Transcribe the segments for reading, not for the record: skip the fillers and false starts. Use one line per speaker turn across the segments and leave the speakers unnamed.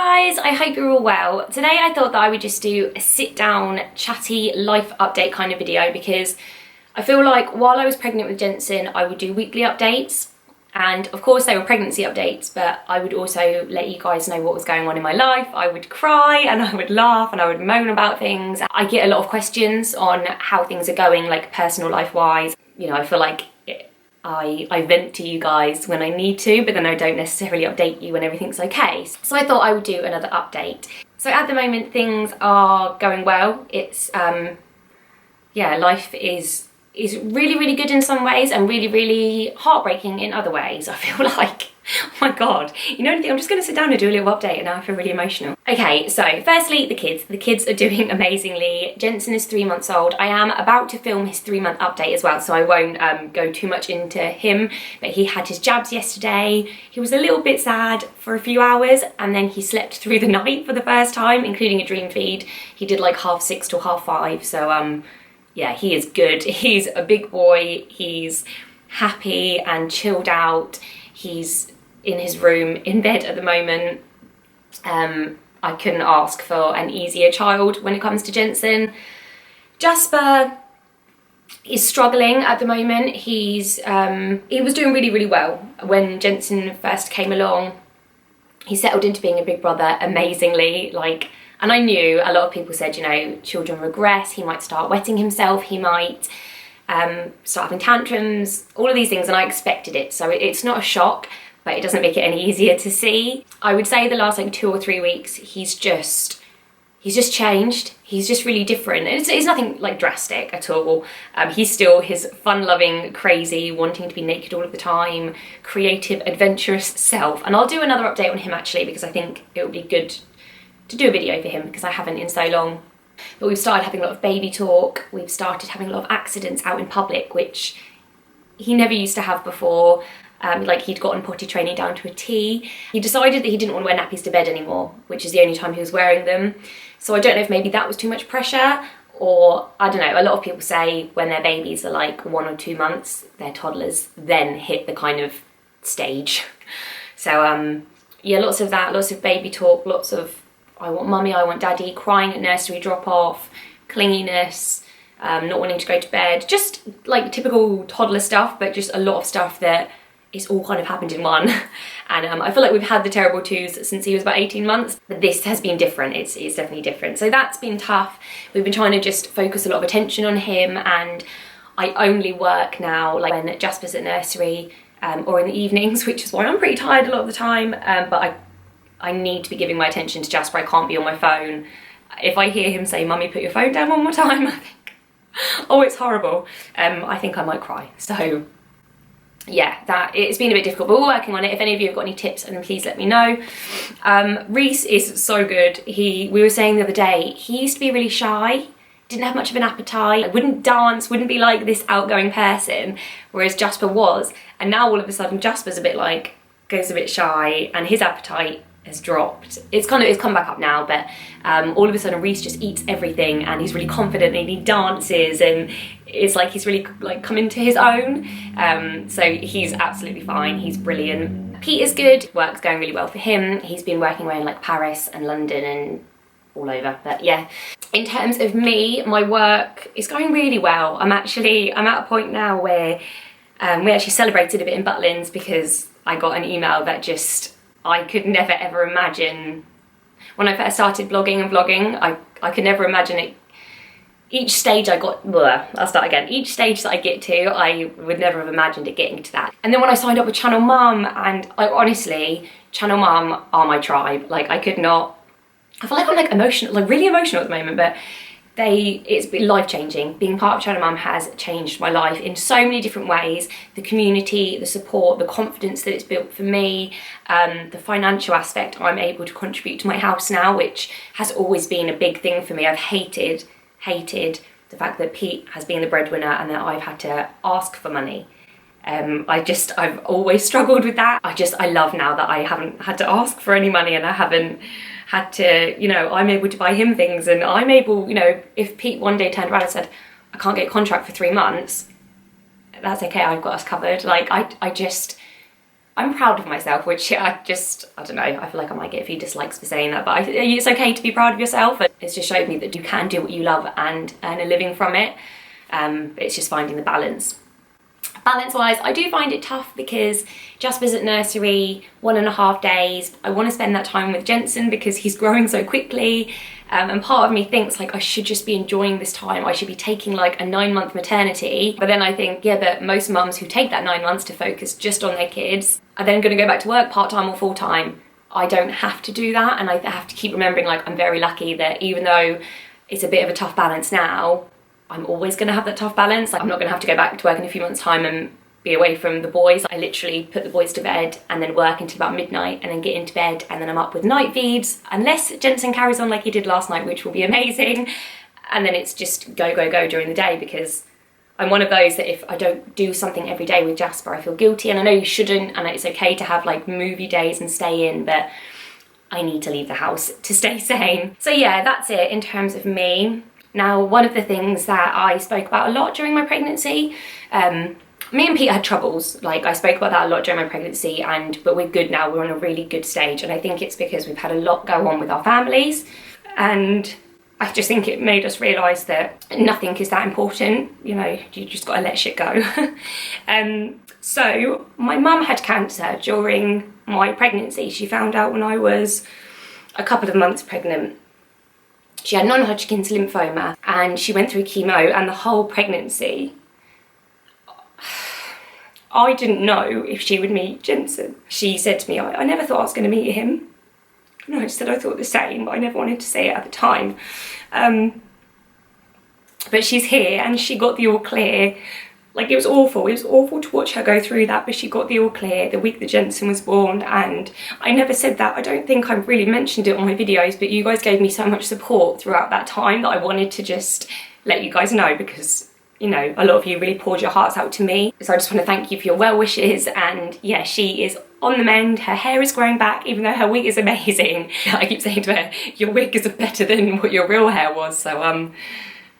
guys, I hope you're all well. Today I thought that I would just do a sit down, chatty life update kind of video because I feel like while I was pregnant with Jensen, I would do weekly updates. And of course they were pregnancy updates, but I would also let you guys know what was going on in my life. I would cry and I would laugh and I would moan about things. I get a lot of questions on how things are going, like personal life wise. You know, I feel like I vent to you guys when I need to, but then I don't necessarily update you when everything's okay. So I thought I would do another update. So at the moment things are going well. It's, yeah, life is really good in some ways and really heartbreaking in other ways. I feel like, oh my god, you know anything, I'm just going to sit down and do a little update and now I feel really emotional. Okay, so firstly the kids are doing amazingly. Jensen is 3 months old. I am about to film his 3-month update as well, so I won't go too much into him, but he had his jabs yesterday. He was a little bit sad for a few hours and then he slept through the night for the first time, including a dream feed. He did like 6:30 till 5:30, so yeah, he is good. He's a big boy, he's happy and chilled out. He's in his room, in bed at the moment. I couldn't ask for an easier child when it comes to Jensen. Jasper is struggling at the moment. He was doing really well when Jensen first came along. He settled into being a big brother amazingly, and I knew a lot of people said, you know, children regress, he might start wetting himself, he might start having tantrums, all of these things, and I expected it. So it's not a shock, but it doesn't make it any easier to see. I would say the last 2 or 3 weeks, he's just changed. He's just really different. It's nothing drastic at all. He's still his fun-loving, crazy, wanting to be naked all of the time, creative, adventurous self. And I'll do another update on him actually, because I think it would be good to do a video for him because I haven't in so long. But we've started having a lot of baby talk. We've started having a lot of accidents out in public, which he never used to have before. He'd gotten potty training down to a T. He decided that he didn't want to wear nappies to bed anymore, which is the only time he was wearing them. So I don't know if maybe that was too much pressure, or I don't know. A lot of people say when their babies are 1 or 2 months, their toddlers then hit the kind of stage. So yeah, lots of that, lots of baby talk, lots of I want mummy, I want daddy, crying at nursery drop off, clinginess, not wanting to go to bed, just typical toddler stuff, but just a lot of stuff that it's all kind of happened in one. And I feel like we've had the terrible twos since he was about 18 months, but this has been different. It's definitely different. So that's been tough. We've been trying to just focus a lot of attention on him, and I only work now when Jasper's at nursery or in the evenings, which is why I'm pretty tired a lot of the time, but I need to be giving my attention to Jasper. I can't be on my phone. If I hear him say, "Mummy, put your phone down one more time," I think, oh, it's horrible. I think I might cry. So yeah, it's been a bit difficult, but we're working on it. If any of you have got any tips, then please let me know. Reese is so good. We were saying the other day, he used to be really shy, didn't have much of an appetite, wouldn't dance, wouldn't be like this outgoing person, whereas Jasper was. And now all of a sudden Jasper's a bit goes a bit shy and his appetite has dropped. It's come back up now, but all of a sudden Reese just eats everything and he's really confident and he dances and it's he's really come into his own. So he's absolutely fine, he's brilliant. Pete is good, work's going really well for him. He's been working away in Paris and London and all over, but yeah. In terms of me, my work is going really well. I'm at a point now where we actually celebrated a bit in Butlins because I got an email that I could never ever imagine. When I first started blogging and vlogging, I could never imagine it. Each stage I'll start again. Each stage that I get to, I would never have imagined it getting to that. And then when I signed up with Channel Mum, and honestly, Channel Mum are my tribe. I could not, I feel like I'm emotional, really emotional at the moment, but it's been life-changing. Being part of Channel Mum has changed my life in so many different ways. The community, the support, the confidence that it's built for me, the financial aspect. I'm able to contribute to my house now, which has always been a big thing for me. I've hated the fact that Pete has been the breadwinner and that I've had to ask for money. I've always struggled with that. I love now that I haven't had to ask for any money and I haven't had to, I'm able to buy him things, and I'm able, if Pete one day turned around and said, "I can't get a contract for 3 months," that's okay, I've got us covered. I'm proud of myself, which I don't know, I feel like I might get a few dislikes for saying that, but it's okay to be proud of yourself. It's just showed me that you can do what you love and earn a living from it. It's just finding the balance. Balance wise, I do find it tough because just visit nursery 1.5 days. I want to spend that time with Jensen because he's growing so quickly. And part of me thinks like I should just be enjoying this time. I should be taking like a 9-month maternity. But then I think, yeah, but most mums who take that 9 months to focus just on their kids are then going to go back to work part-time or full-time. I don't have to do that. And I have to keep remembering like I'm very lucky that even though it's a bit of a tough balance now, I'm always going to have that tough balance. Like I'm not going to have to go back to work in a few months' time and be away from the boys. I literally put the boys to bed and then work until about midnight and then get into bed and then I'm up with night feeds, unless Jensen carries on like he did last night, which will be amazing. And then it's just go, go, go during the day, because I'm one of those that if I don't do something every day with Jasper, I feel guilty. And I know you shouldn't, and it's okay to have like movie days and stay in, but I need to leave the house to stay sane. So yeah, that's it in terms of me. Now, one of the things that I spoke about a lot during my pregnancy, me and Pete had troubles. Like I spoke about that a lot during my pregnancy, but we're good now. We're on a really good stage. And I think it's because we've had a lot go on with our families. And I just think it made us realise that nothing is that important. You know, you just got to let shit go. So my mum had cancer during my pregnancy. She found out when I was a couple of months pregnant. She had non-Hodgkin's lymphoma and she went through chemo, and the whole pregnancy, I didn't know if she would meet Jensen. She said to me, I never thought I was going to meet him. And I said I thought the same, but I never wanted to say it at the time. But she's here and she got the all clear. Like it was awful to watch her go through that, but she got the all clear the week that Jensen was born. And I never said that, I don't think I really mentioned it on my videos, but you guys gave me so much support throughout that time that I wanted to just let you guys know, because you know, a lot of you really poured your hearts out to me. So I just want to thank you for your well wishes. And yeah, she is on the mend. Her hair is growing back, even though her wig is amazing. I keep saying to her, your wig is better than what your real hair was. So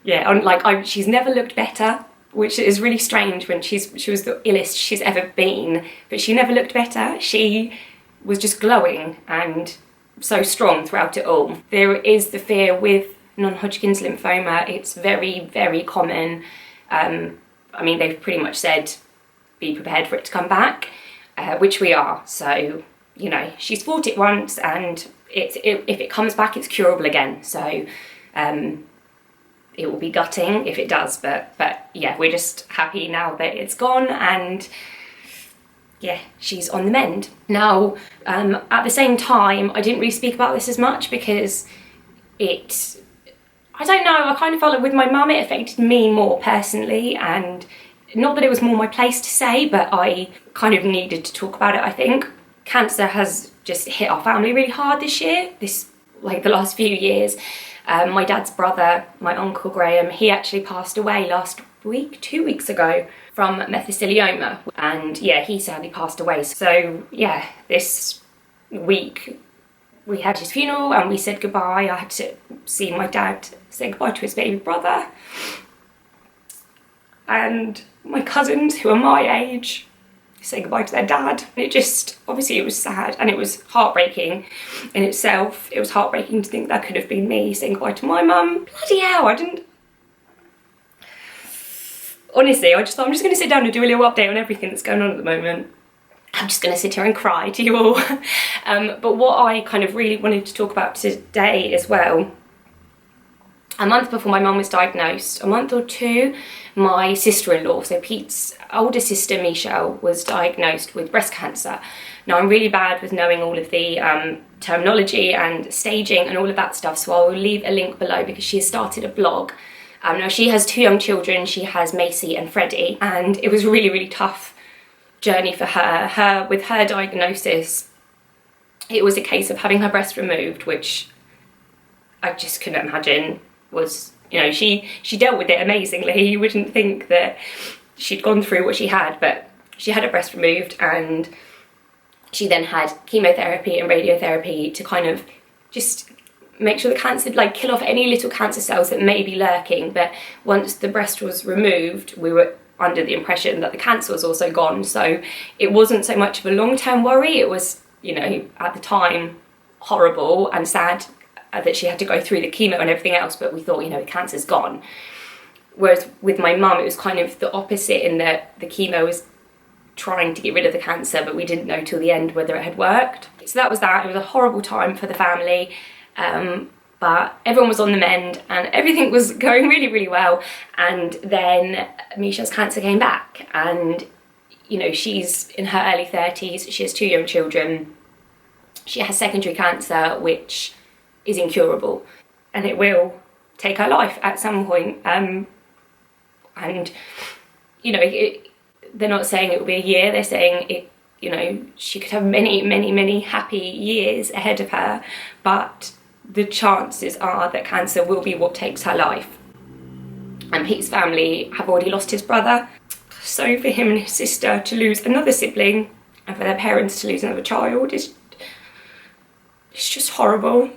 yeah, she's never looked better, which is really strange when she was the illest she's ever been, but she never looked better. She was just glowing and so strong throughout it all. There is the fear with non-Hodgkin's lymphoma. It's very, very common. I mean, they've pretty much said, be prepared for it to come back, which we are. So, you know, she's fought it once, and if it comes back, it's curable again. So, it will be gutting if it does, but yeah, we're just happy now that it's gone, and yeah, she's on the mend. Now, at the same time, I didn't really speak about this as much because I don't know, I kind of felt like with my mum it affected me more personally, and not that it was more my place to say, but I kind of needed to talk about it, I think. Cancer has just hit our family really hard this year, the last few years. My dad's brother, my uncle Graham, he actually passed away last week, 2 weeks ago, from mesothelioma, and yeah, he sadly passed away. So yeah, this week we had his funeral and we said goodbye. I had to see my dad say goodbye to his baby brother. And my cousins, who are my age, say goodbye to their dad. It just, obviously it was sad and it was heartbreaking in itself. It was heartbreaking to think that could have been me saying goodbye to my mum. Bloody hell, honestly, I'm just going to sit down and do a little update on everything that's going on at the moment. I'm just going to sit here and cry to you all. But what I kind of really wanted to talk about today as well, a month before my mum was diagnosed, a month or two, my sister-in-law, so Pete's older sister, Michelle, was diagnosed with breast cancer. Now, I'm really bad with knowing all of the terminology and staging and all of that stuff, so I will leave a link below because she has started a blog. Now, she has 2 young children. She has Macy and Freddie, and it was really, really tough journey for her. With her diagnosis, it was a case of having her breast removed, which I just couldn't imagine was, you know, she dealt with it amazingly. You wouldn't think that she'd gone through what she had, but she had her breast removed, and she then had chemotherapy and radiotherapy to kind of just make sure the cancer, like, kill off any little cancer cells that may be lurking. But once the breast was removed, we were under the impression that the cancer was also gone, so it wasn't so much of a long-term worry. It was, you know, at the time horrible and sad that she had to go through the chemo and everything else, but we thought, you know, the cancer's gone. Whereas with my mum, it was kind of the opposite, in that the chemo was trying to get rid of the cancer, but we didn't know till the end whether it had worked. So that was that. It was a horrible time for the family, but everyone was on the mend and everything was going really, really well. And then Misha's cancer came back, and, you know, she's in her early 30s, she has 2 young children, she has secondary cancer, which is incurable, and it will take her life at some point. And, you know, they're not saying it will be a year, they're saying it, you know, she could have many, many, many happy years ahead of her, but the chances are that cancer will be what takes her life. And Pete's family have already lost his brother, so for him and his sister to lose another sibling, and for their parents to lose another child, it's just horrible.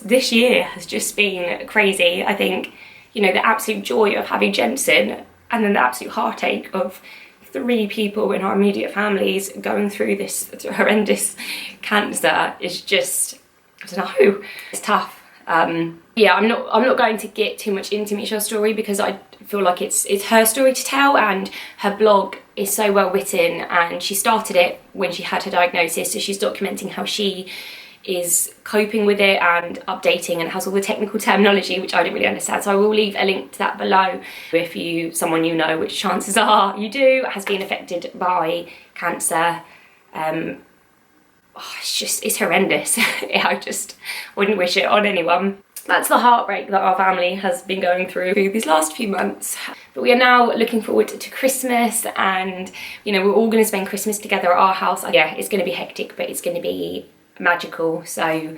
This year has just been crazy. I think, you know, the absolute joy of having Jensen, and then the absolute heartache of 3 people in our immediate families going through this horrendous cancer is just, I don't know, it's tough. Yeah, I'm not going to get too much into Michelle's story, because I feel like it's her story to tell, and her blog is so well written, and she started it when she had her diagnosis, so she's documenting how she is coping with it and updating, and has all the technical terminology which I don't really understand. So I will leave a link to that below if someone you know, which chances are you do, has been affected by cancer. It's horrendous. I just wouldn't wish it on anyone. That's the heartbreak that our family has been going through these last few months. But we are now looking forward to Christmas, and, you know, we're all going to spend Christmas together at our house. Yeah, it's going to be hectic, but it's going to be magical, so I'm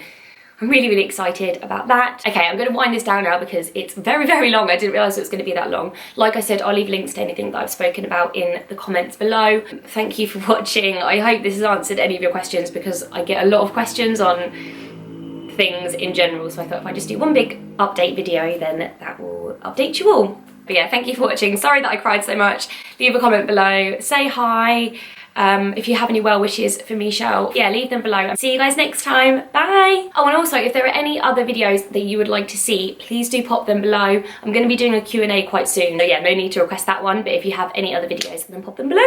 really, really excited about that. Okay, I'm going to wind this down now because it's very, very long. I didn't realise it was going to be that long. Like I said, I'll leave links to anything that I've spoken about in the comments below. Thank you for watching. I hope this has answered any of your questions, because I get a lot of questions on things in general, so I thought if I just do one big update video, then that will update you all. But yeah, thank you for watching. Sorry that I cried so much. Leave a comment below, say hi. If you have any well wishes for Michelle, yeah, leave them below. See you guys next time. Bye. Oh, and also, if there are any other videos that you would like to see, please do pop them below. I'm going to be doing a Q&A quite soon, so yeah, no need to request that one, but if you have any other videos, then pop them below.